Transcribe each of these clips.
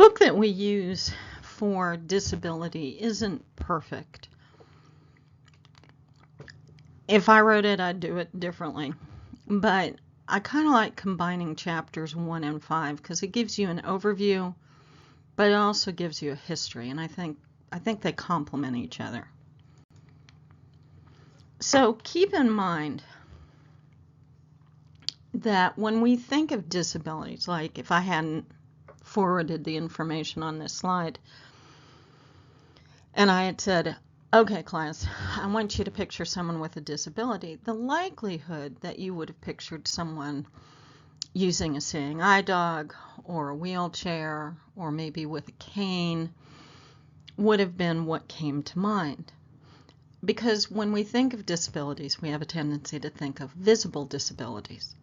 book that we use for disability isn't perfect. If I wrote it, I'd do it differently. But I kind of like combining chapters 1 and 5 because it gives you an overview, but it also gives you a history, and I think they complement each other. So keep in mind that when we think of disabilities, like if I hadn't forwarded the information on this slide and I had said, okay, class, I want you to picture someone with a disability, the likelihood that you would have pictured someone using a seeing eye dog or a wheelchair or maybe with a cane would have been what came to mind. Because when we think of disabilities, we have a tendency to think of visible disabilities.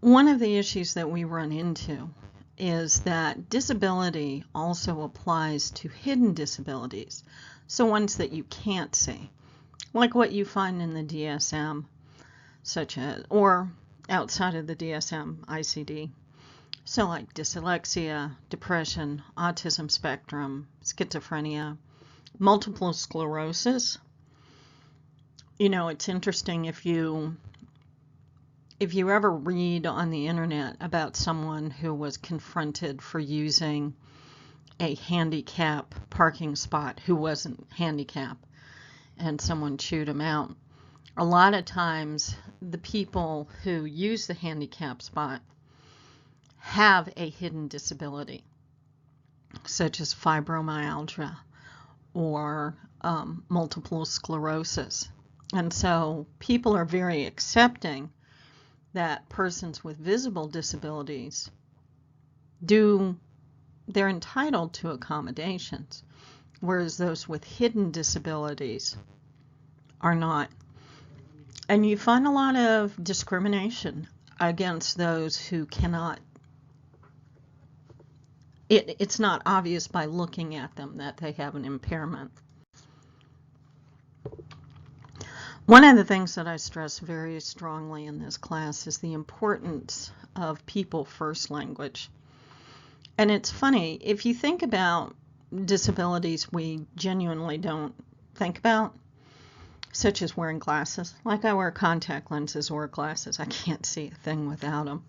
One of the issues that we run into is that disability also applies to hidden disabilities, so ones that you can't see, like what you find in the DSM, such as, or outside of the DSM, ICD. So like dyslexia, depression, autism spectrum, schizophrenia, multiple sclerosis. You know, it's interesting if you ever read on the internet about someone who was confronted for using a handicap parking spot who wasn't handicapped and someone chewed him out. A lot of times the people who use the handicap spot have a hidden disability, such as fibromyalgia or multiple sclerosis. And so people are very accepting that persons with visible disabilities they're entitled to accommodations, whereas those with hidden disabilities are not. And you find a lot of discrimination against those who cannot. It's not obvious by looking at them that they have an impairment. One of the things that I stress very strongly in this class is the importance of people first language. And it's funny, if you think about disabilities we genuinely don't think about, such as wearing glasses, like I wear contact lenses or glasses, I can't see a thing without them.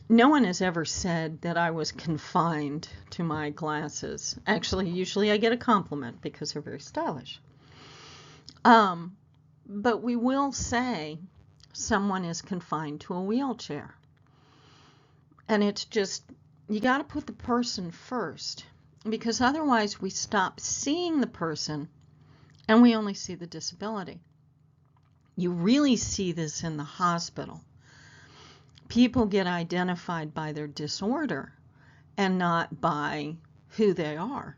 No one has ever said that I was confined to my glasses. Actually, usually I get a compliment because they're very stylish. But we will say someone is confined to a wheelchair. And it's just, you got to put the person first, because otherwise we stop seeing the person and we only see the disability. You really see this in the hospital. People get identified by their disorder and not by who they are.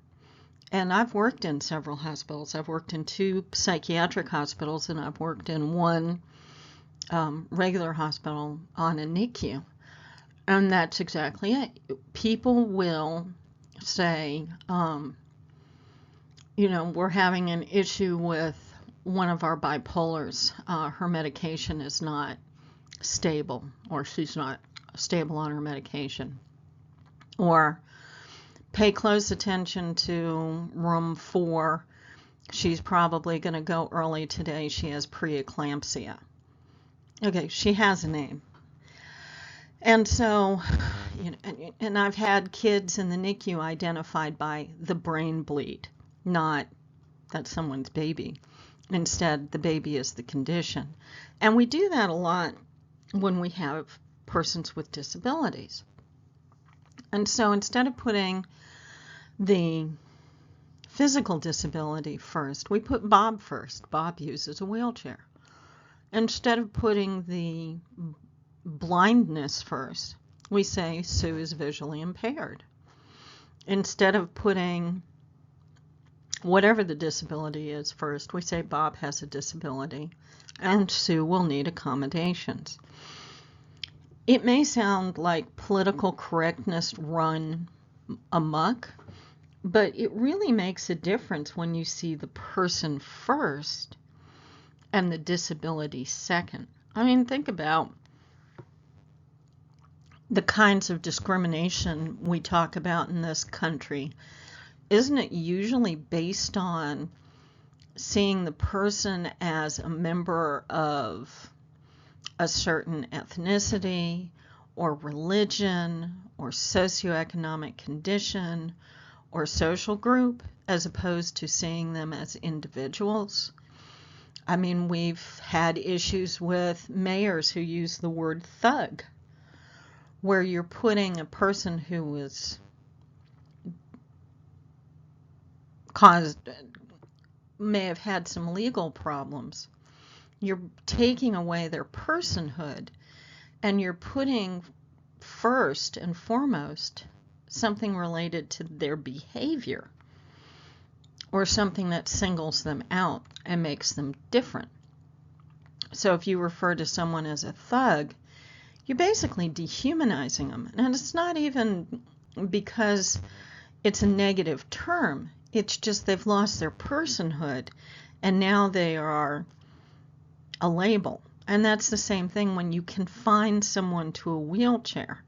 And I've worked in several hospitals. I've worked in 2 psychiatric hospitals, and I've worked in 1 regular hospital on a NICU. And that's exactly it. People will say, you know, we're having an issue with one of our bipolars. Her medication is not stable, or she's not stable on her medication. Or pay close attention to room 4. She's probably going to go early today. She has preeclampsia. Okay, she has a name. And so, you know, and I've had kids in the NICU identified by the brain bleed, not that someone's baby. Instead, the baby is the condition. And we do that a lot when we have persons with disabilities. And so instead of putting the physical disability first, we put Bob first. Bob uses a wheelchair. Instead of putting the blindness first, we say Sue is visually impaired. Instead of putting whatever the disability is first, we say Bob has a disability and Sue will need accommodations. It may sound like political correctness run amok, but it really makes a difference when you see the person first and the disability second. I mean, think about the kinds of discrimination we talk about in this country, isn't it usually based on seeing the person as a member of a certain ethnicity or religion or socioeconomic condition or social group, as opposed to seeing them as individuals? I mean, we've had issues with mayors who use the word thug, where you're putting a person who was may have had some legal problems. You're taking away their personhood, and you're putting first and foremost something related to their behavior, or something that singles them out and makes them different. So if you refer to someone as a thug, you're basically dehumanizing them. And it's not even because it's a negative term. It's just they've lost their personhood, and now they are a label. And that's the same thing when you confine someone to a wheelchair.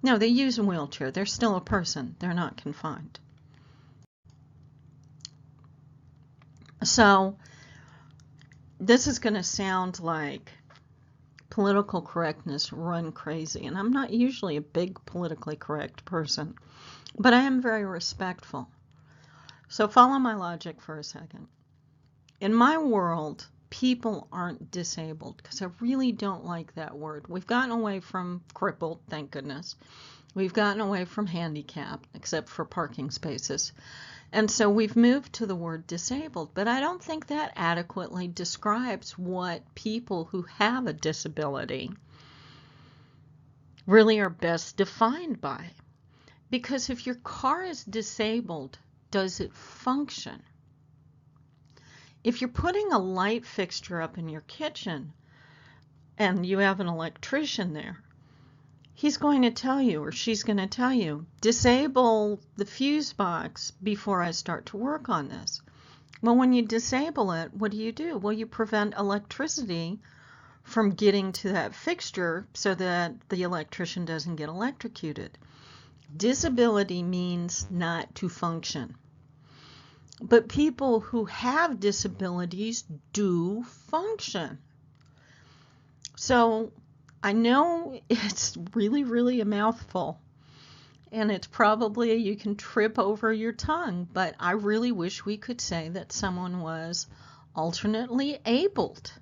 No, they use a wheelchair. They're still a person. They're not confined. So this is going to sound like political correctness run crazy. And I'm not usually a big politically correct person, but I am very respectful. So follow my logic for a second. In my world, people aren't disabled, because I really don't like that word. We've gotten away from crippled, thank goodness. We've gotten away from handicapped, except for parking spaces. And so we've moved to the word disabled, but I don't think that adequately describes what people who have a disability really are best defined by. Because if your car is disabled, does it function? If you're putting a light fixture up in your kitchen and you have an electrician there, he's going to tell you, or she's going to tell you, disable the fuse box before I start to work on this. Well, when you disable it, what do? Well, you prevent electricity from getting to that fixture so that the electrician doesn't get electrocuted. Disability means not to function. But people who have disabilities do function. So I know it's really, really a mouthful, and it's probably you can trip over your tongue, but I really wish we could say that someone was alternately abled.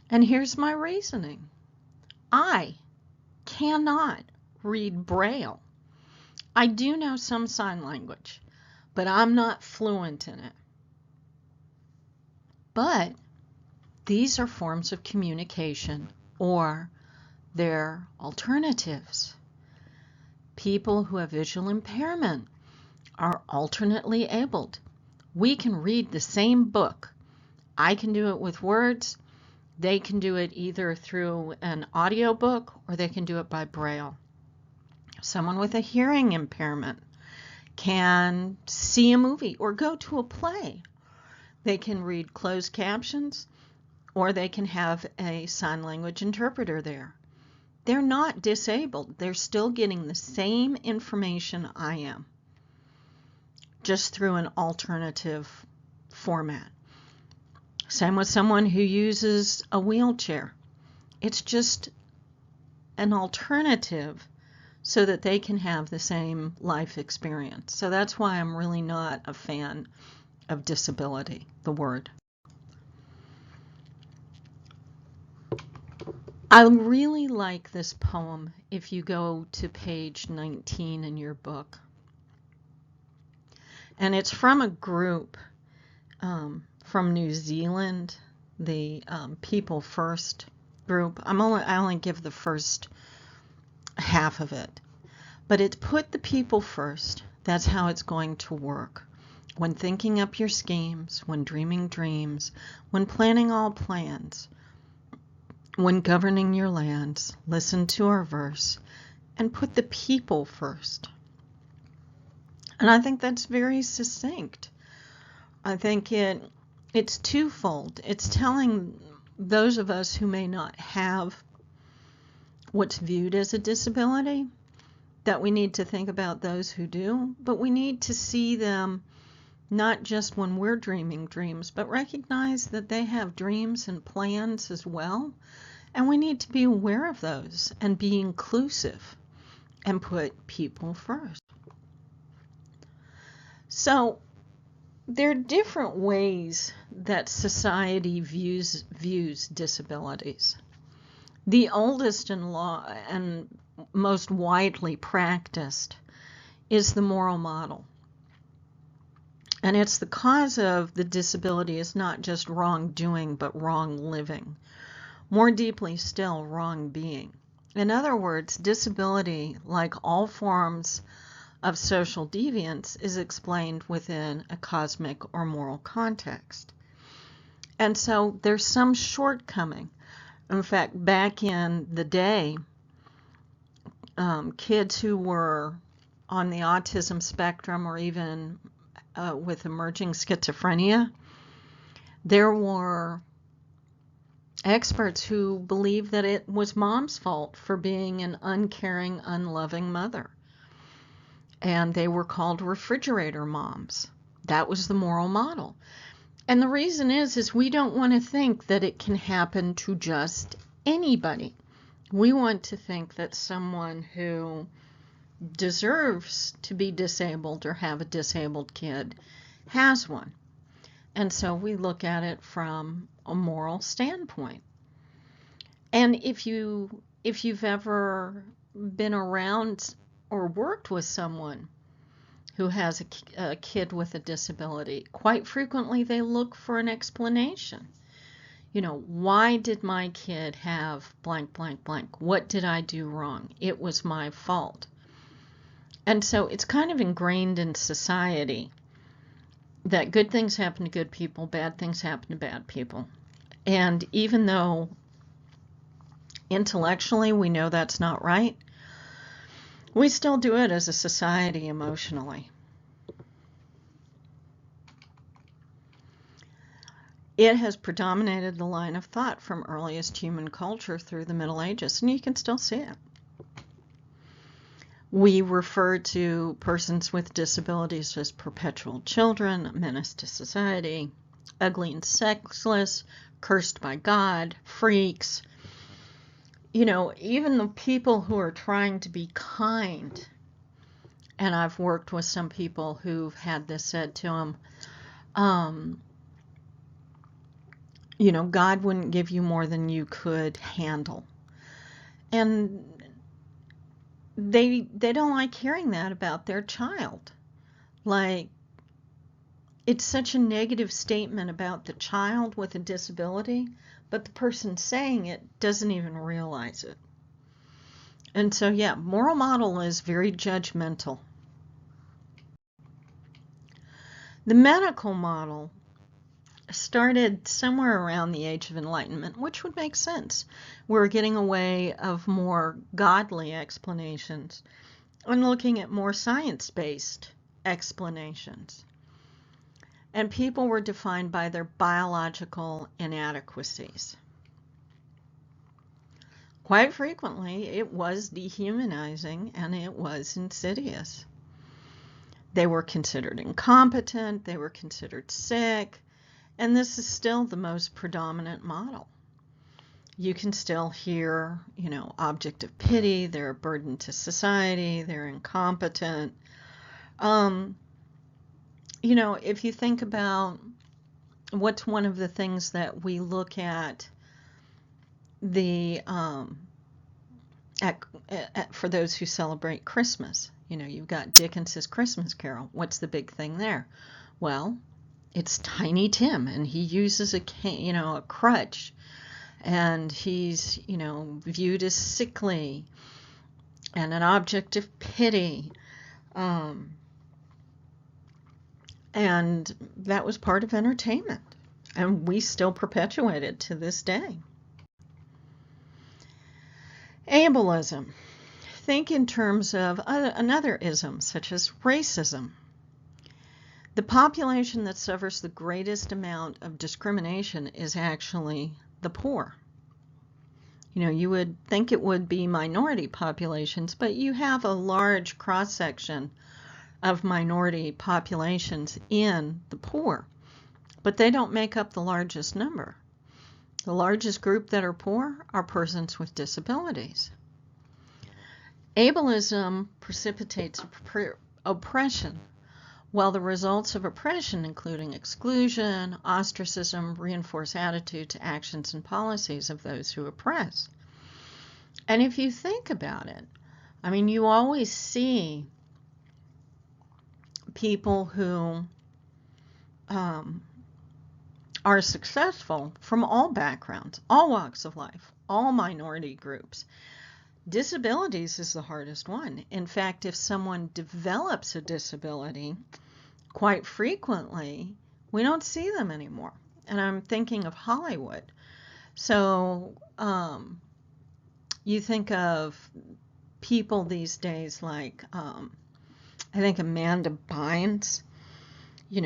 And here's my reasoning. I cannot read Braille. I do know some sign language, but I'm not fluent in it. But these are forms of communication, or they're alternatives. People who have visual impairment are alternately abled. We can read the same book. I can do it with words. They can do it either through an audiobook, or they can do it by Braille. Someone with a hearing impairment can see a movie or go to a play. They can read closed captions, or they can have a sign language interpreter there. They're not disabled. They're still getting the same information I am, just through an alternative format. Same with someone who uses a wheelchair. It's just an alternative so that they can have the same life experience. So that's why I'm really not a fan of disability, the word. I really like this poem if you go to page 19 in your book. And it's from a group from New Zealand, the People First group. I only give the first half of it. But it's put the people first. That's how it's going to work. When thinking up your schemes, when dreaming dreams, when planning all plans, when governing your lands, listen to our verse and put the people first. And I think that's very succinct. I think it's twofold. It's telling those of us who may not have what's viewed as a disability, that we need to think about those who do, but we need to see them not just when we're dreaming dreams, but recognize that they have dreams and plans as well. And we need to be aware of those and be inclusive and put people first. So there are different ways that society views disabilities. The oldest and most widely practiced is the moral model. And it's the cause of the disability is not just wrongdoing, but wrong living. More deeply still, wrong being. In other words, disability, like all forms of social deviance, is explained within a cosmic or moral context. And so there's some shortcoming. In fact, back in the day, kids who were on the autism spectrum or even with emerging schizophrenia, there were experts who believed that it was mom's fault for being an uncaring, unloving mother. And they were called refrigerator moms. That was the moral model. And the reason is we don't want to think that it can happen to just anybody. We want to think that someone who deserves to be disabled or have a disabled kid has one. And so we look at it from a moral standpoint. And if you've ever been around or worked with someone who has a kid with a disability, quite frequently they look for an explanation. You know, why did my kid have blank, blank, blank? What did I do wrong? It was my fault. And so it's kind of ingrained in society that good things happen to good people, bad things happen to bad people. And even though intellectually we know that's not right, we still do it as a society emotionally. It has predominated the line of thought from earliest human culture through the Middle Ages, and you can still see it. We refer to persons with disabilities as perpetual children, a menace to society, ugly and sexless, cursed by God, freaks. You know, even the people who are trying to be kind, and I've worked with some people who've had this said to them, you know, God wouldn't give you more than you could handle. And they don't like hearing that about their child. Like, it's such a negative statement about the child with a disability, but the person saying it doesn't even realize it. And so, yeah, moral model is very judgmental. The medical model started somewhere around the Age of Enlightenment, which would make sense. We're getting away of more godly explanations and looking at more science-based explanations. And people were defined by their biological inadequacies. Quite frequently, it was dehumanizing and it was insidious. They were considered incompetent, they were considered sick, and this is still the most predominant model. You can still hear, you know, object of pity, they're a burden to society, they're incompetent. You know, if you think about what's one of the things that we look at the for those who celebrate Christmas, you know, you've got Dickens's Christmas Carol. What's the big thing there? Well, it's Tiny Tim, and he uses a crutch, and he's, you know, viewed as sickly and an object of pity. And that was part of entertainment, and we still perpetuate it to this day. Ableism. Think in terms of another ism, such as racism. The population that suffers the greatest amount of discrimination is actually the poor. You would think it would be minority populations, but you have a large cross-section of minority populations in the poor, but they don't make up the largest number. The largest group that are poor are persons with disabilities. Ableism precipitates oppression, while the results of oppression, including exclusion, ostracism, reinforce attitudes, actions, and policies of those who oppress. And if you think about it, I mean, you always see people who are successful from all backgrounds, all walks of life, all minority groups. Disabilities is the hardest one. In fact, if someone develops a disability, quite frequently, we don't see them anymore. And I'm thinking of Hollywood. So you think of people these days like, I think Amanda Bynes.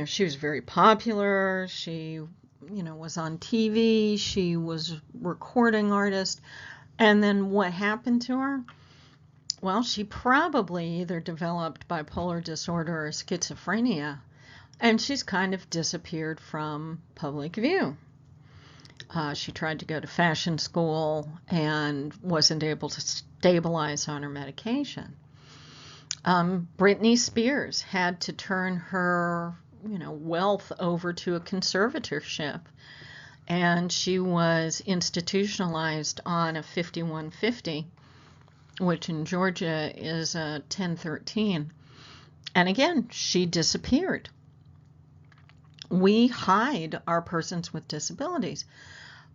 She was very popular. She, was on TV. She was a recording artist. And then what happened to her? Well, she probably either developed bipolar disorder or schizophrenia, and she's kind of disappeared from public view. She tried to go to fashion school and wasn't able to stabilize on her medication. Britney Spears had to turn her, wealth over to a conservatorship, and she was institutionalized on a 5150, which in Georgia is a 1013. And again, she disappeared. We hide our persons with disabilities.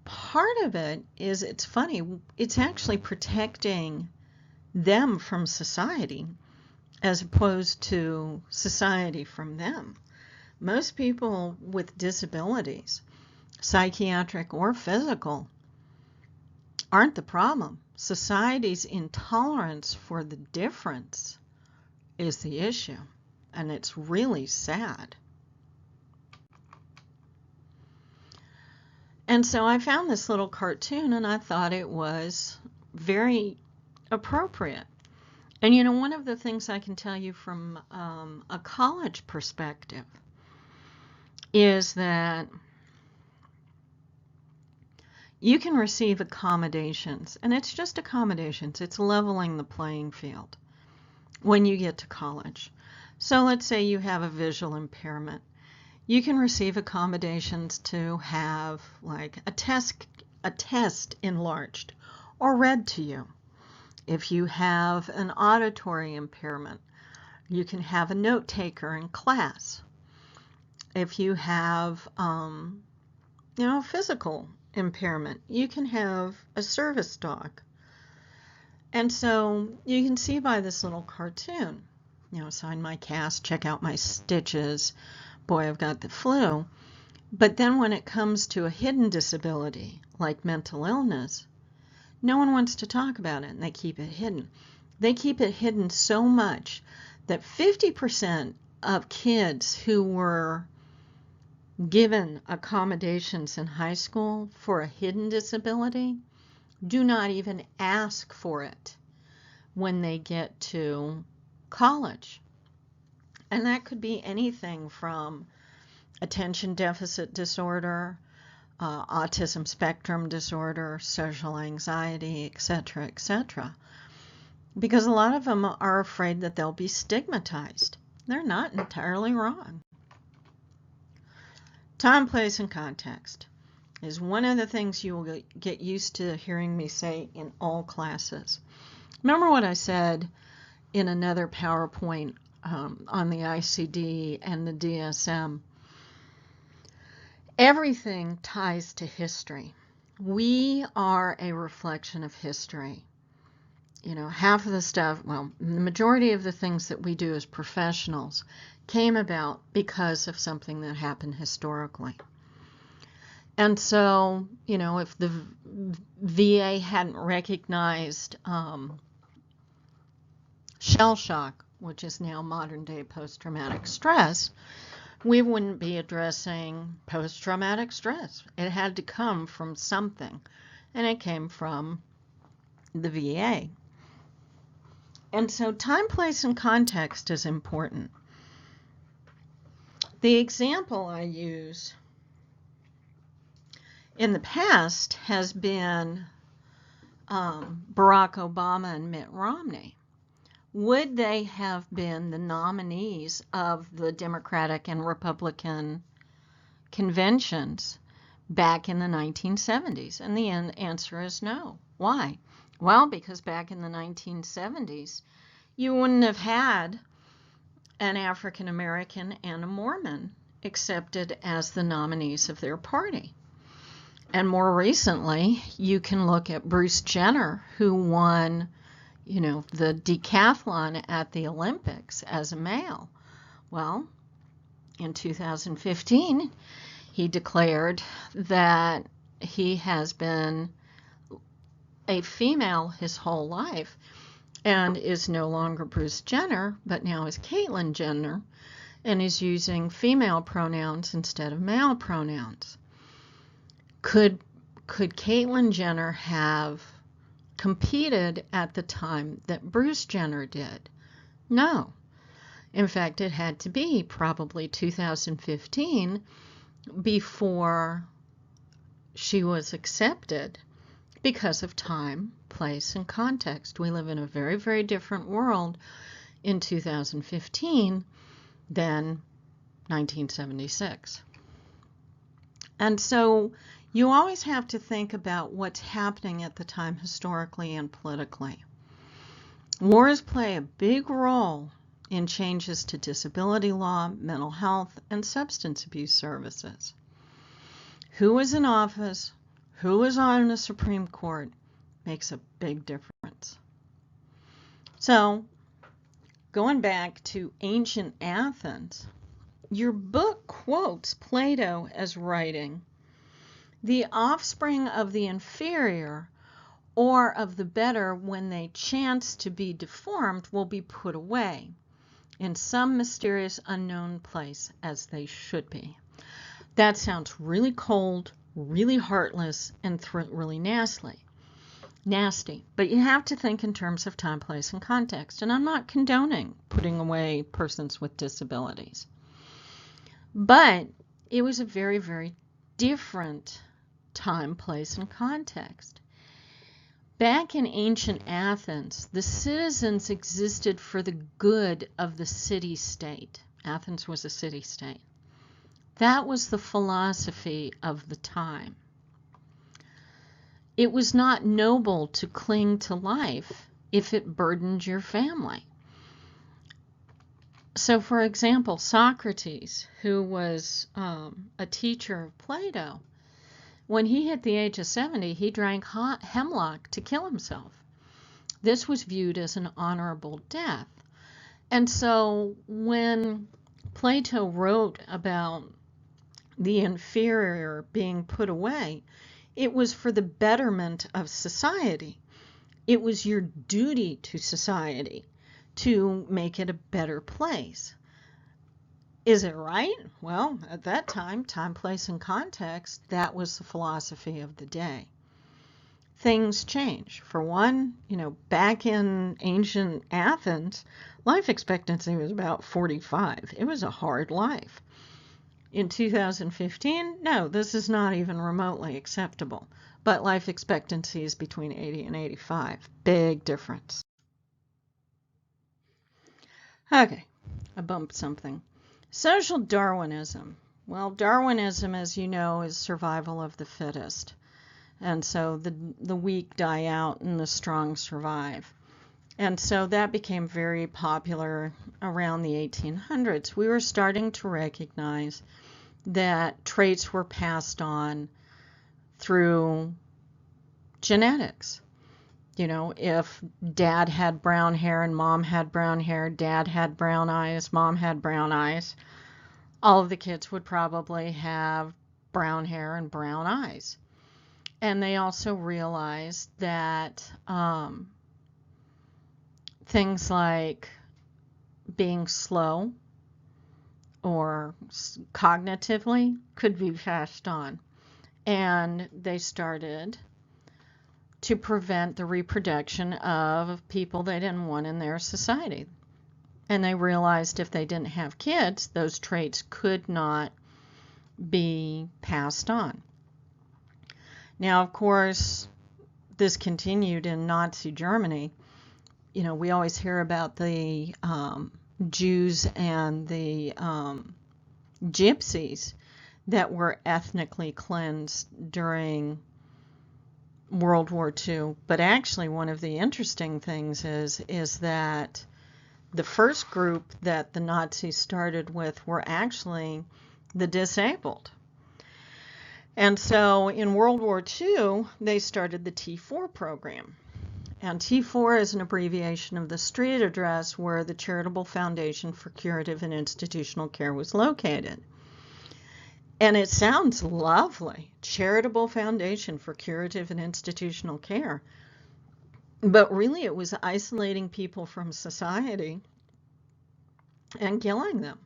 Part of it is, it's funny, it's actually protecting them from society as opposed to society from them. Most people with disabilities, psychiatric or physical, aren't the problem. Society's intolerance for the difference is the issue, and it's really sad. And so I found this little cartoon, and I thought it was very appropriate. And one of the things I can tell you from a college perspective is that you can receive accommodations, and it's just accommodations. It's leveling the playing field when you get to college. So let's say you have a visual impairment. You can receive accommodations to have like a test enlarged or read to you. If you have an auditory impairment, you can have a note taker in class. If you have physical impairment, you can have a service dog. And so you can see by this little cartoon, sign my cast, check out my stitches, boy, I've got the flu. But then when it comes to a hidden disability like mental illness, no one wants to talk about it, and they keep it hidden. They keep it hidden so much that 50% of kids who were given accommodations in high school for a hidden disability do not even ask for it when they get to college. And that could be anything from attention deficit disorder, autism spectrum disorder, social anxiety, etc., etc. Because a lot of them are afraid that they'll be stigmatized. They're not entirely wrong. Time, place, and context is one of the things you will get used to hearing me say in all classes. Remember what I said in another PowerPoint on the ICD and the DSM? Everything ties to history. We are a reflection of history. Half of the stuff, well, the majority of the things that we do as professionals came about because of something that happened historically. And so, if the VA hadn't recognized shell shock, which is now modern day post-traumatic stress, we wouldn't be addressing post-traumatic stress. It had to come from something, and it came from the VA. And so time, place, and context is important. The example I use in the past has been Barack Obama and Mitt Romney. Would they have been the nominees of the Democratic and Republican conventions back in the 1970s? And the answer is no. Why? Well, because back in the 1970s, you wouldn't have had an African American and a Mormon accepted as the nominees of their party. And more recently, you can look at Bruce Jenner, who won, the decathlon at the Olympics as a male. Well, in 2015, he declared that he has been a female his whole life and is no longer Bruce Jenner, but now is Caitlyn Jenner, and is using female pronouns instead of male pronouns. Could Caitlyn Jenner have competed at the time that Bruce Jenner did? No. In fact, it had to be probably 2015 before she was accepted because of time, place, and context. We live in a very, very different world in 2015 than 1976. And so you always have to think about what's happening at the time historically and politically. Wars play a big role in changes to disability law, mental health, and substance abuse services. Who is in office, who is on the Supreme Court makes a big difference. So, going back to ancient Athens, your book quotes Plato as writing, "The offspring of the inferior or of the better, when they chance to be deformed, will be put away in some mysterious unknown place as they should be." That sounds really cold, really heartless, and really nasty. But you have to think in terms of time, place, and context. And I'm not condoning putting away persons with disabilities. But it was a very, very different time, place, and context. Back in ancient Athens, the citizens existed for the good of the city-state. Athens was a city-state. That was the philosophy of the time. It was not noble to cling to life if it burdened your family. So, for example, Socrates, who was a teacher of Plato, when he hit the age of 70, he drank hemlock to kill himself. This was viewed as an honorable death. And so when Plato wrote about the inferior being put away, it was for the betterment of society. It was your duty to society to make it a better place. Is it right? Well, at that time, place, and context, that was the philosophy of the day. Things change. For one, back in ancient Athens, life expectancy was about 45. It was a hard life. In 2015, no, this is not even remotely acceptable. But life expectancy is between 80 and 85. Big difference. Okay, I bumped something. Social Darwinism. Well, Darwinism, as you know, is survival of the fittest. And so the weak die out and the strong survive. And so that became very popular around the 1800s. We were starting to recognize that traits were passed on through genetics. If dad had brown hair and mom had brown hair, dad had brown eyes, mom had brown eyes, all of the kids would probably have brown hair and brown eyes. And they also realized that things like being slow or cognitively could be passed on. And they started to prevent the reproduction of people they didn't want in their society. And they realized if they didn't have kids, those traits could not be passed on. Now, of course, this continued in Nazi Germany. You know, we always hear about the Jews and the gypsies that were ethnically cleansed during World War II. But actually, one of the interesting things is that the first group that the Nazis started with were actually the disabled. And so in World War II, they started the T4 program. And T4 is an abbreviation of the street address where the Charitable Foundation for Curative and Institutional Care was located. And it sounds lovely, Charitable Foundation for Curative and Institutional Care. But really it was isolating people from society and killing them.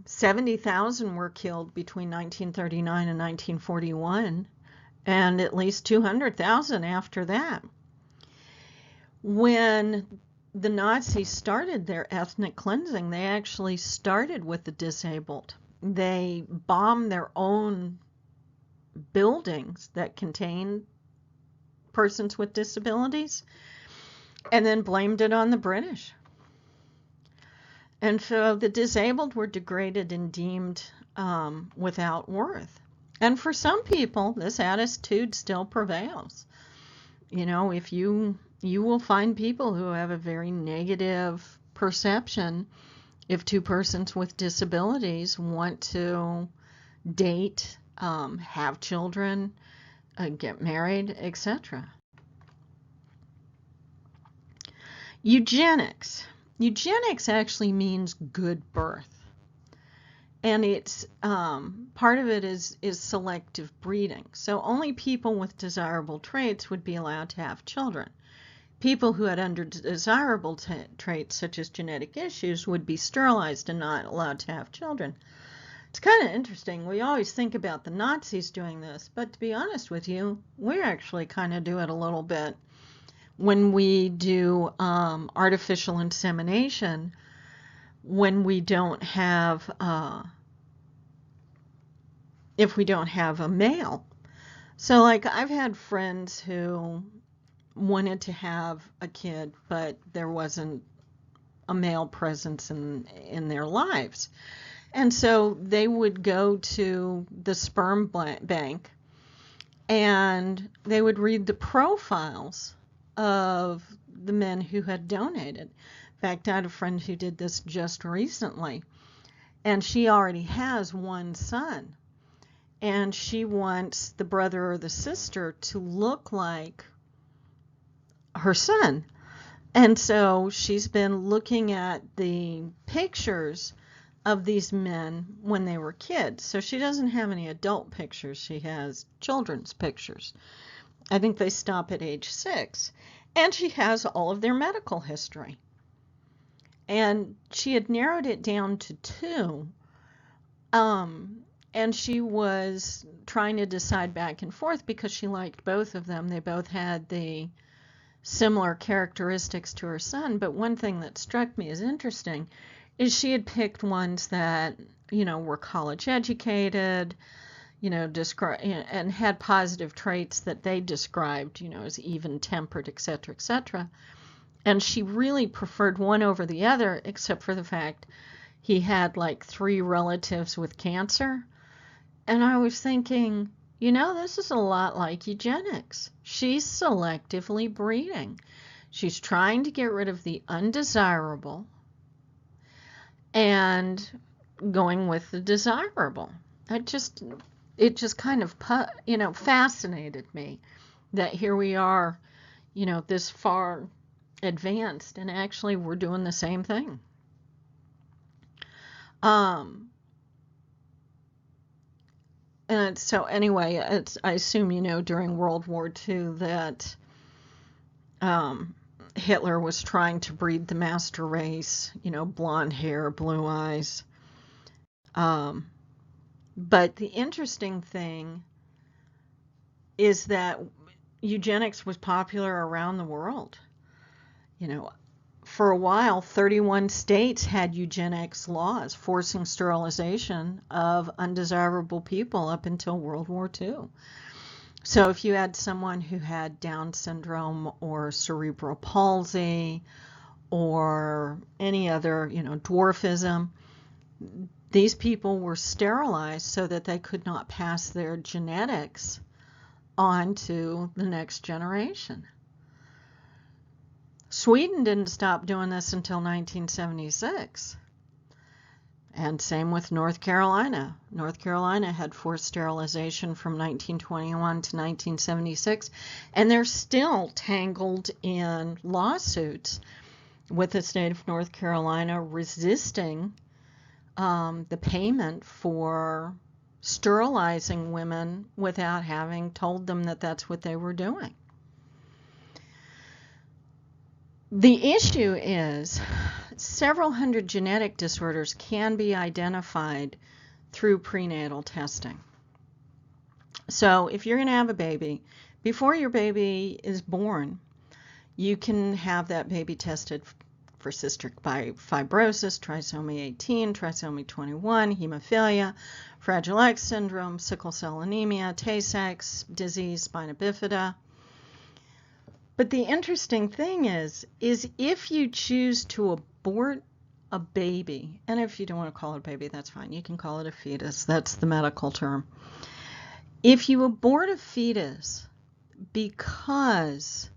70,000 were killed between 1939 and 1941, and at least 200,000 after that. When the Nazis started their ethnic cleansing, they actually started with the disabled. They bombed their own buildings that contained persons with disabilities and then blamed it on the British. And so the disabled were degraded and deemed without worth. And for some people, this attitude still prevails. You know, if you will find people who have a very negative perception if two persons with disabilities want to date, have children, get married, etc. Eugenics. Eugenics actually means good birth. And it's part of it is selective breeding. So only people with desirable traits would be allowed to have children. People who had undesirable traits, such as genetic issues, would be sterilized and not allowed to have children. It's kind of interesting. We always think about the Nazis doing this, but to be honest with you, we actually kind of do it a little bit. When we do artificial insemination, when we don't have, if we don't have a male. So like I've had friends who wanted to have a kid, but there wasn't a male presence in their lives. And so they would go to the sperm bank and they would read the profiles of the men who had donated. In fact, I had a friend who did this just recently, and she already has one son, and she wants the brother or the sister to look like her son. And so she's been looking at the pictures of these men when they were kids. So she doesn't have any adult pictures. She has children's pictures. I think they stop at age 6. And she has all of their medical history. And she had narrowed it down to 2. And she was trying to decide back and forth because she liked both of them. They both had the similar characteristics to her son. But one thing that struck me as interesting is she had picked ones that, you know, were college educated, you know, and had positive traits that they described, you know, as even-tempered, etc., etc. And she really preferred one over the other, except for the fact he had like 3 relatives with cancer. And I was thinking, you know, this is a lot like eugenics. She's selectively breeding. She's trying to get rid of the undesirable and going with the desirable. It just kind of, you know, fascinated me that here we are, you know, this far advanced, and actually we're doing the same thing. And so anyway, I assume you know during World War II that Hitler was trying to breed the master race, you know, blonde hair, blue eyes. But the interesting thing is that eugenics was popular around the world. You know, for a while, 31 states had eugenics laws forcing sterilization of undesirable people up until World War II. So if you had someone who had Down syndrome or cerebral palsy or any other, dwarfism, these people were sterilized so that they could not pass their genetics on to the next generation. Sweden didn't stop doing this until 1976. And same with North Carolina. North Carolina had forced sterilization from 1921 to 1976, and they're still tangled in lawsuits with the state of North Carolina resisting the payment for sterilizing women without having told them that that's what they were doing. The issue is several hundred genetic disorders can be identified through prenatal testing. So if you're going to have a baby, before your baby is born, you can have that baby tested for cystic fibrosis, trisomy 18, trisomy 21, hemophilia, Fragile X syndrome, sickle cell anemia, Tay-Sachs disease, spina bifida. But the interesting thing is if you choose to abort a baby, and if you don't want to call it a baby, that's fine. You can call it a fetus. That's the medical term. If you abort a fetus because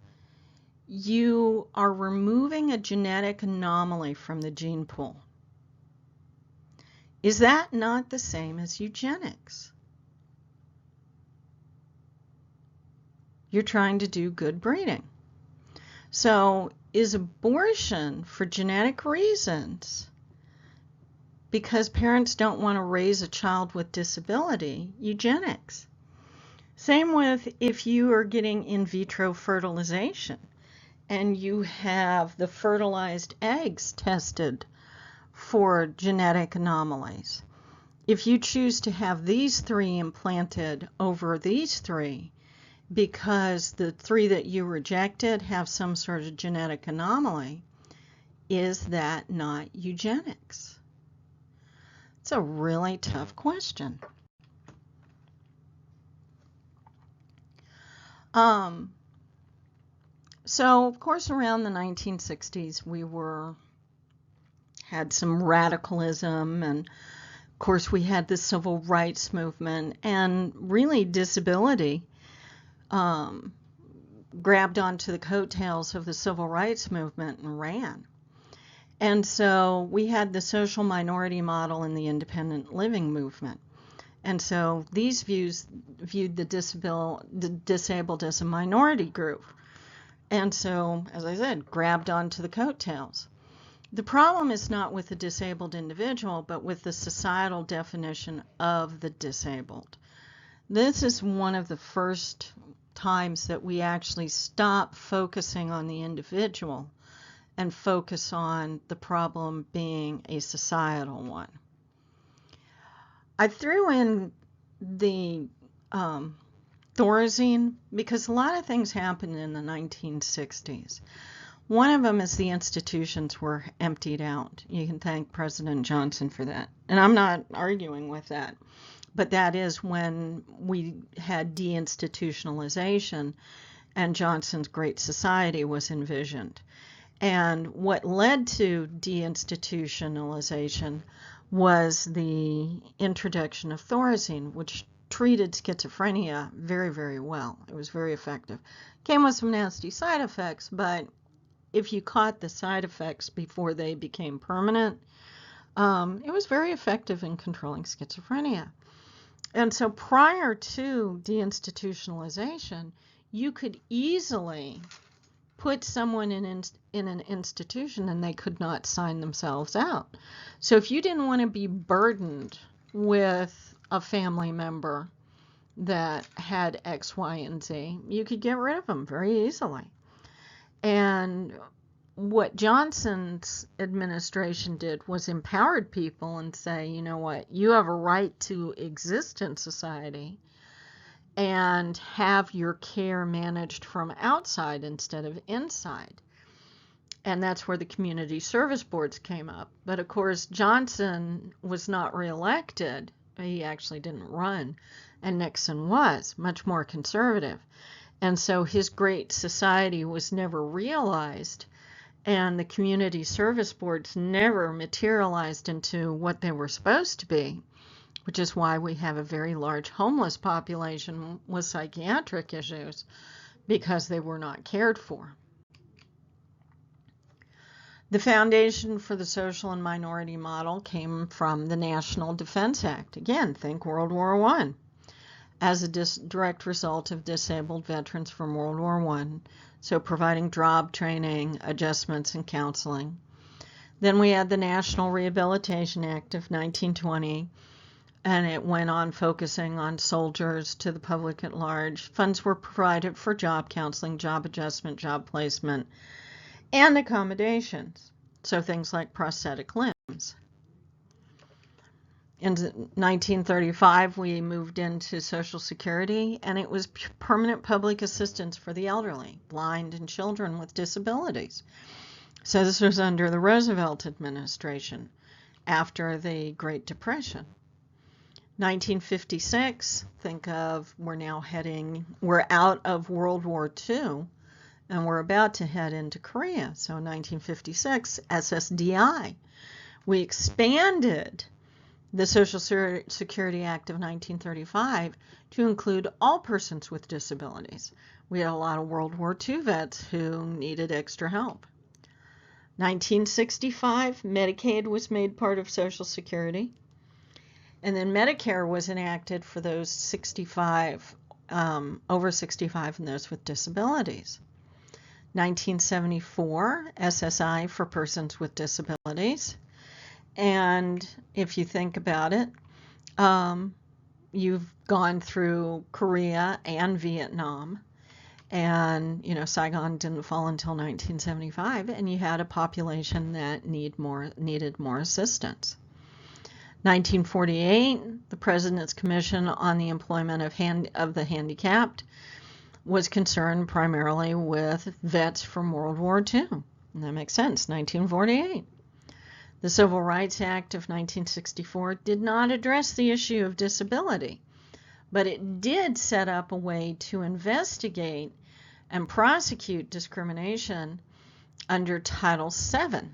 you are removing a genetic anomaly from the gene pool, is that not the same as eugenics? You're trying to do good breeding. So is abortion for genetic reasons, because parents don't want to raise a child with disability, eugenics? Same with if you are getting in vitro fertilization and you have the fertilized eggs tested for genetic anomalies. If you choose to have these 3 implanted over these 3, because the 3 that you rejected have some sort of genetic anomaly, is that not eugenics? It's a really tough question. So of course around the 1960s we had some radicalism, and of course we had the civil rights movement, and really disability grabbed onto the coattails of the civil rights movement and ran. And so we had the social minority model in the independent living movement. And so these views viewed the disabled as a minority group. And so, as I said, grabbed onto the coattails. The problem is not with the disabled individual, but with the societal definition of the disabled. This is one of the first times that we actually stop focusing on the individual and focus on the problem being a societal one. I threw in the Thorazine because a lot of things happened in the 1960s. One of them is the institutions were emptied out. You can thank President Johnson for that. And I'm not arguing with that. But that is when we had deinstitutionalization and Johnson's Great Society was envisioned. And what led to deinstitutionalization was the introduction of Thorazine, which treated schizophrenia very, very well. It was very effective. Came with some nasty side effects, but if you caught the side effects before they became permanent, it was very effective in controlling schizophrenia. And so prior to deinstitutionalization, you could easily put someone in an institution and they could not sign themselves out. So if you didn't want to be burdened with a family member that had X, Y, and Z, you could get rid of them very easily. And what Johnson's administration did was empowered people and say, you know what, you have a right to exist in society, and have your care managed from outside instead of inside. And that's where the community service boards came up. But of course, Johnson was not reelected. He actually didn't run, and Nixon was much more conservative. And so his Great Society was never realized, and the community service boards never materialized into what they were supposed to be, which is why we have a very large homeless population with psychiatric issues, because they were not cared for. The foundation for the social and minority model came from the National Defense Act. Again, think World War I. As a direct result of disabled veterans from World War I, so providing job training, adjustments, and counseling. Then we had the National Rehabilitation Act of 1920, and it went on focusing on soldiers to the public at large. Funds were provided for job counseling, job adjustment, job placement, and accommodations, so things like prosthetic limbs. In 1935, we moved into Social Security, and it was permanent public assistance for the elderly, blind, and children with disabilities. So this was under the Roosevelt administration after the Great Depression. 1956, think of, we're out of World War II, and we're about to head into Korea. So in 1956, SSDI, we expanded the Social Security Act of 1935 to include all persons with disabilities. We had a lot of World War II vets who needed extra help. 1965, Medicaid was made part of Social Security. And then Medicare was enacted for those 65, over 65, and those with disabilities. 1974, SSI for persons with disabilities. And if you think about it, you've gone through Korea and Vietnam, and Saigon didn't fall until 1975, and you had a population that needed more assistance. 1948, the President's Commission on the Employment of the Handicapped was concerned primarily with vets from World War II. And that makes sense. 1948. The Civil Rights Act of 1964 did not address the issue of disability, but it did set up a way to investigate and prosecute discrimination under Title VII.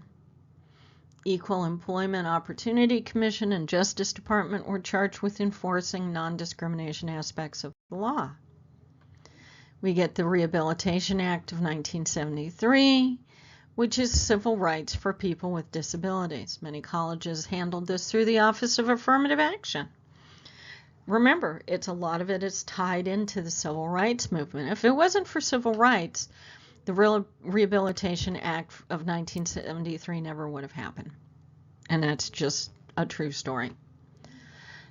Equal Employment Opportunity Commission and Justice Department were charged with enforcing non-discrimination aspects of the law. We get the Rehabilitation Act of 1973, which is civil rights for people with disabilities. Many colleges handled this through the Office of Affirmative Action. Remember, a lot of it is tied into the civil rights movement. If it wasn't for civil rights, the Rehabilitation Act of 1973 never would have happened. And that's just a true story.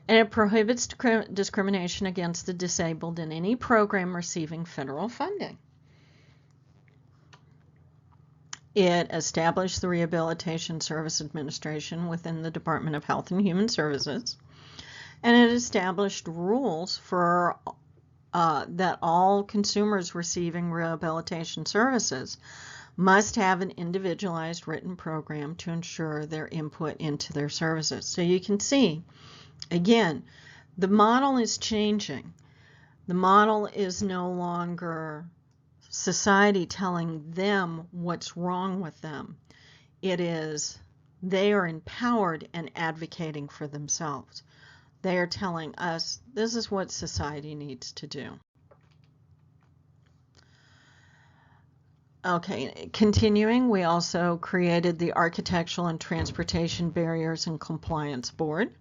And it prohibits discrimination against the disabled in any program receiving federal funding. It established the Rehabilitation Service Administration within the Department of Health and Human Services, and it established rules for that all consumers receiving rehabilitation services must have an individualized written program to ensure their input into their services. So you can see, again, the model is changing. The model is no longer society telling them what's wrong with them. It is they are empowered and advocating for themselves. They are telling us this is what society needs to do. Okay, continuing, we also created the Architectural and Transportation Barriers and Compliance Board,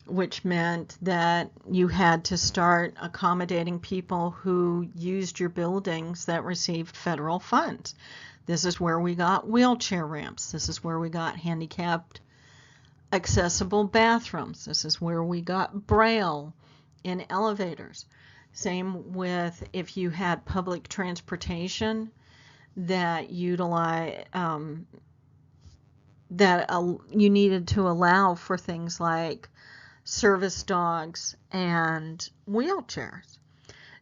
which meant that you had to start accommodating people who used your buildings that received federal funds. This is where we got wheelchair ramps. This is where we got handicapped accessible bathrooms. This is where we got Braille in elevators. Same with if you had public transportation that utilize you needed to allow for things like service dogs and wheelchairs.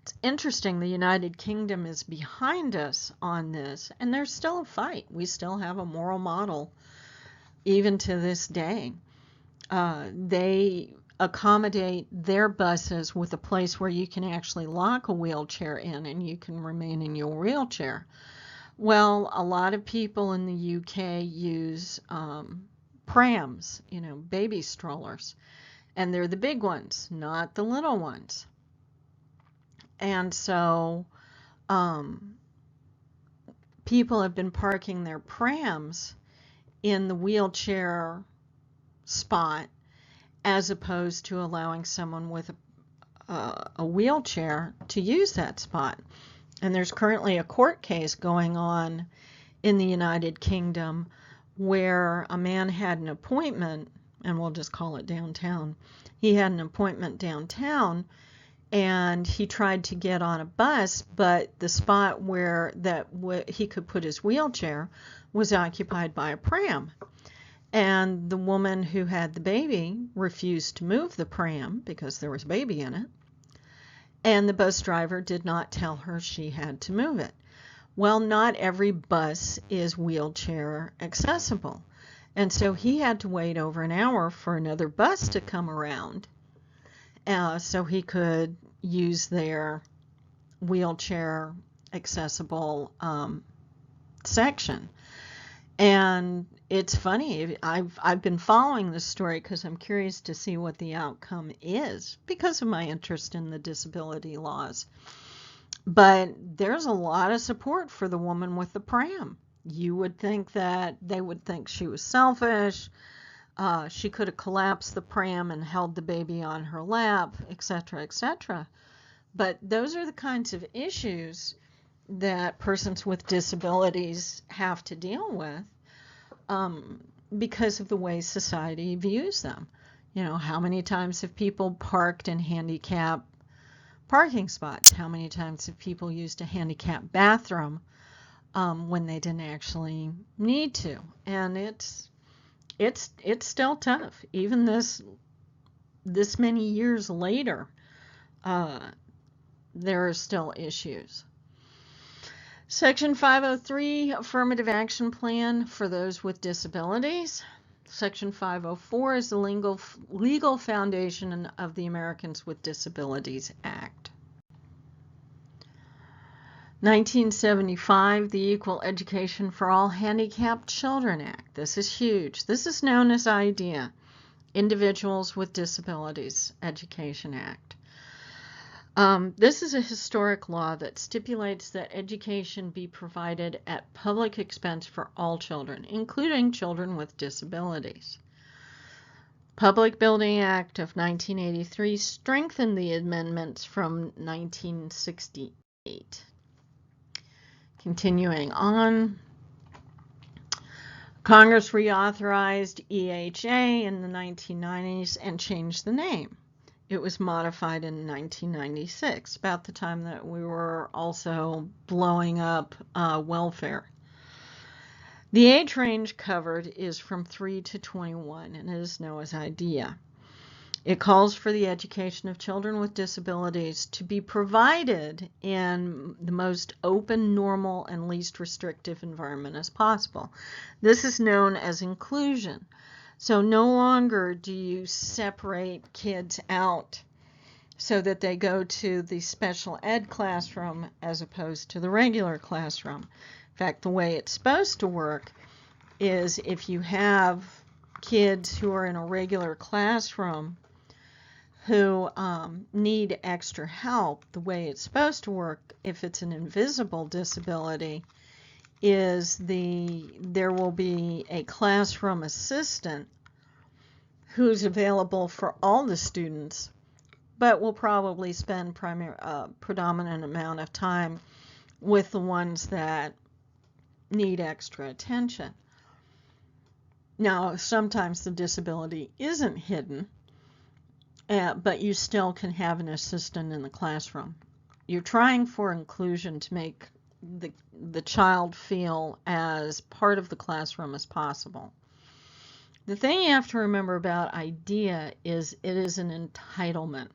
It's interesting, the United Kingdom is behind us on this, and there's still a fight. We still have a moral model, even to this day. They accommodate their buses with a place where you can actually lock a wheelchair in and you can remain in your wheelchair. Well, a lot of people in the UK use prams, baby strollers, and they're the big ones, not the little ones. And so people have been parking their prams in the wheelchair spot as opposed to allowing someone with a wheelchair to use that spot. And there's currently a court case going on in the United Kingdom where a man had an appointment, and we'll just call it downtown. He had an appointment downtown, and he tried to get on a bus, but the spot where he could put his wheelchair was occupied by a pram. And the woman who had the baby refused to move the pram because there was a baby in it. And the bus driver did not tell her she had to move it. Well, not every bus is wheelchair accessible. And so he had to wait over an hour for another bus to come around so he could use their wheelchair accessible section. And it's funny, I've been following this story because I'm curious to see what the outcome is because of my interest in the disability laws. But there's a lot of support for the woman with the pram. You would think that they would think she was selfish. She could have collapsed the pram and held the baby on her lap, etc., etc. But those are the kinds of issues that persons with disabilities have to deal with because of the way society views them. How many times have people parked in handicapped parking spots? How many times have people used a handicapped bathroom when they didn't actually need to? And it's still tough. Even this many years later, there are still issues. Section 503, Affirmative Action Plan for those with disabilities. Section 504 is the legal foundation of the Americans with Disabilities Act. 1975, the Equal Education for All Handicapped Children Act. This is huge. This is known as IDEA, Individuals with Disabilities Education Act. This is a historic law that stipulates that education be provided at public expense for all children, including children with disabilities. Public Building Act of 1983 strengthened the amendments from 1968. Continuing on, Congress reauthorized EHA in the 1990s and changed the name. It was modified in 1996, about the time that we were also blowing up welfare. The age range covered is from 3 to 21, and it is known as IDEA. It calls for the education of children with disabilities to be provided in the most open, normal, and least restrictive environment as possible. This is known as inclusion. So no longer do you separate kids out so that they go to the special ed classroom as opposed to the regular classroom. In fact, the way it's supposed to work is if you have kids who are in a regular classroom who need extra help, the way it's supposed to work, if it's an invisible disability, is there will be a classroom assistant who's available for all the students, but will probably spend predominant amount of time with the ones that need extra attention. Now, sometimes the disability isn't hidden, but you still can have an assistant in the classroom. You're trying for inclusion to make the child feel as part of the classroom as possible. The thing you have to remember about IDEA is it is an entitlement.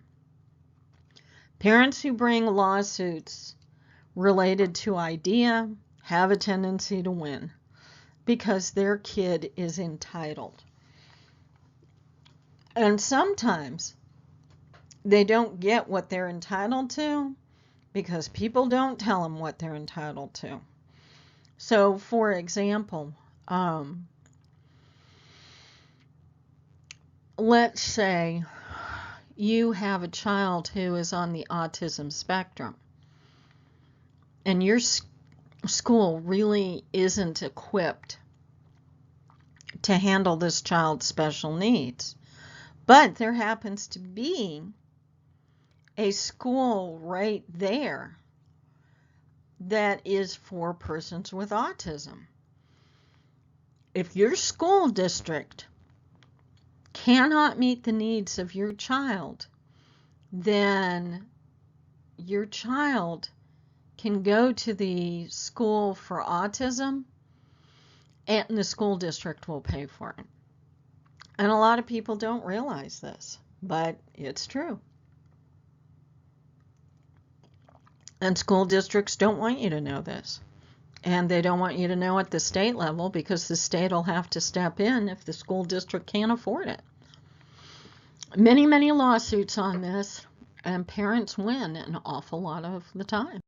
Parents who bring lawsuits related to IDEA have a tendency to win because their kid is entitled. And sometimes they don't get what they're entitled to because people don't tell them what they're entitled to. So, for example, let's say you have a child who is on the autism spectrum, and your school really isn't equipped to handle this child's special needs. But there happens to be a school right there that is for persons with autism. If your school district cannot meet the needs of your child, then your child can go to the school for autism and the school district will pay for it. And a lot of people don't realize this, but it's true. And school districts don't want you to know this. And they don't want you to know at the state level because the state will have to step in if the school district can't afford it. Many, many lawsuits on this, and parents win an awful lot of the time.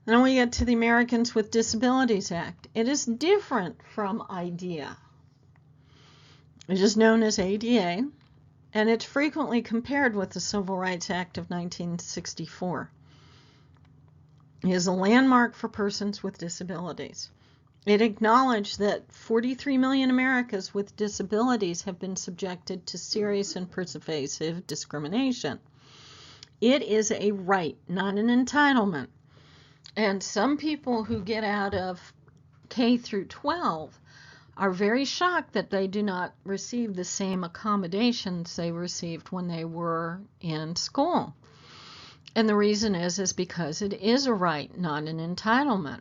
Then we get to the Americans with Disabilities Act. It is different from IDEA. It is known as ADA, and it's frequently compared with the Civil Rights Act of 1964. It is a landmark for persons with disabilities. It acknowledged that 43 million Americans with disabilities have been subjected to serious and pervasive discrimination. It is a right, not an entitlement. And some people who get out of K through 12 are very shocked that they do not receive the same accommodations they received when they were in school. And the reason is because it is a right, not an entitlement.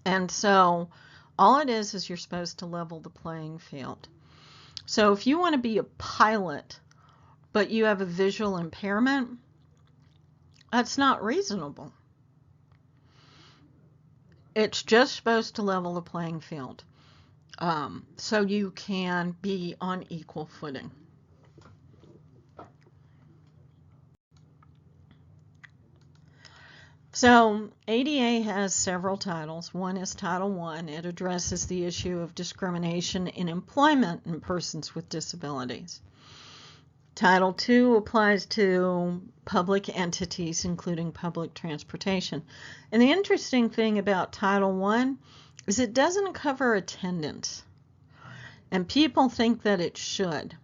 And so all it is you're supposed to level the playing field. So if you want to be a pilot, but you have a visual impairment, that's not reasonable. It's just supposed to level the playing field. So you can be on equal footing. So ADA has several titles. One is Title I. It addresses the issue of discrimination in employment in persons with disabilities. Title II applies to public entities, including public transportation. And the interesting thing about Title I is it doesn't cover attendance. And people think that it should.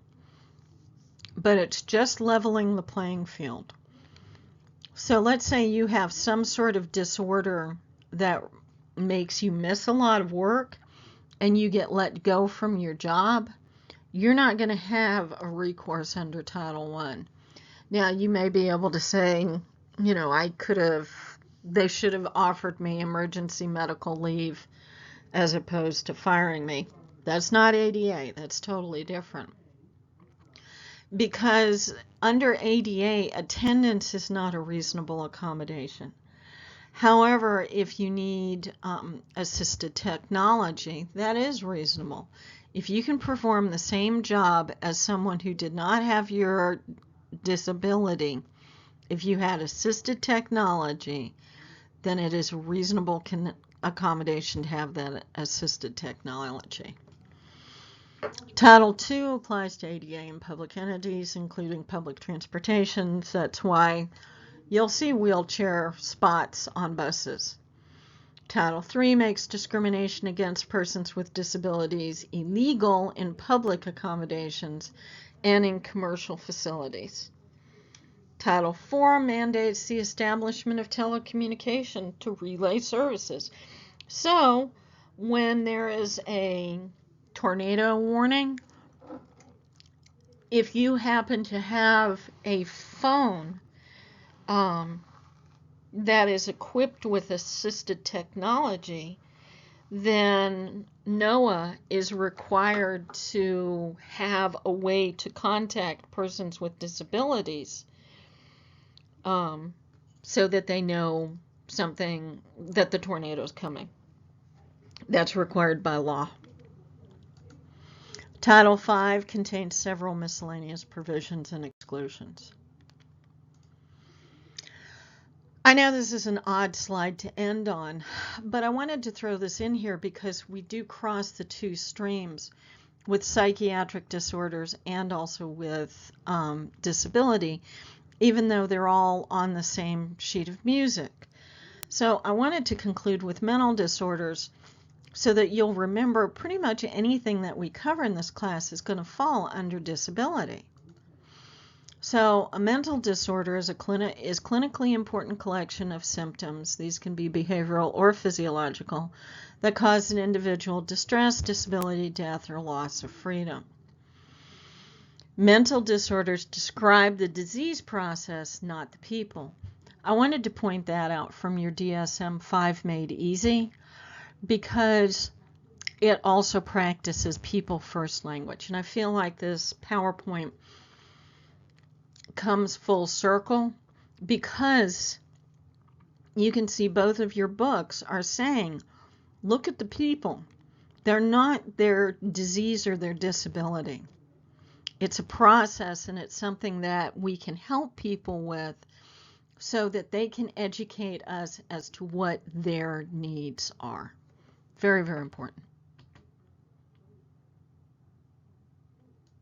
But it's just leveling the playing field. So let's say you have some sort of disorder that makes you miss a lot of work and you get let go from your job. You're not going to have a recourse under Title I. Now, you may be able to say, you know, they should have offered me emergency medical leave as opposed to firing me. That's not ADA. That's totally different. Because under ADA, attendance is not a reasonable accommodation. However, if you need assisted technology, that is reasonable. If you can perform the same job as someone who did not have your disability, if you had assisted technology, then it is a reasonable accommodation to have that assisted technology. Title II applies to ADA and public entities, including public transportation. That's why you'll see wheelchair spots on buses. Title III makes discrimination against persons with disabilities illegal in public accommodations and in commercial facilities. Title IV mandates the establishment of telecommunication to relay services. So, when there is a tornado warning, if you happen to have a phone that is equipped with assisted technology, then NOAA is required to have a way to contact persons with disabilities, so that they know something, that the tornado is coming. That's required by law. Title V contains several miscellaneous provisions and exclusions. I know this is an odd slide to end on, but I wanted to throw this in here because we do cross the two streams with psychiatric disorders and also with disability, even though they're all on the same sheet of music. So I wanted to conclude with mental disorders so that you'll remember pretty much anything that we cover in this class is going to fall under disability. So a mental disorder is clinically important collection of symptoms, these can be behavioral or physiological, that cause an individual distress, disability, death, or loss of freedom. Mental disorders describe the disease process, not the people. I wanted to point that out from your DSM-5 Made Easy because it also practices people first language. And I feel like this PowerPoint comes full circle because you can see both of your books are saying, look at the people. They're not their disease or their disability. It's a process, and it's something that we can help people with so that they can educate us as to what their needs are. Very, very important.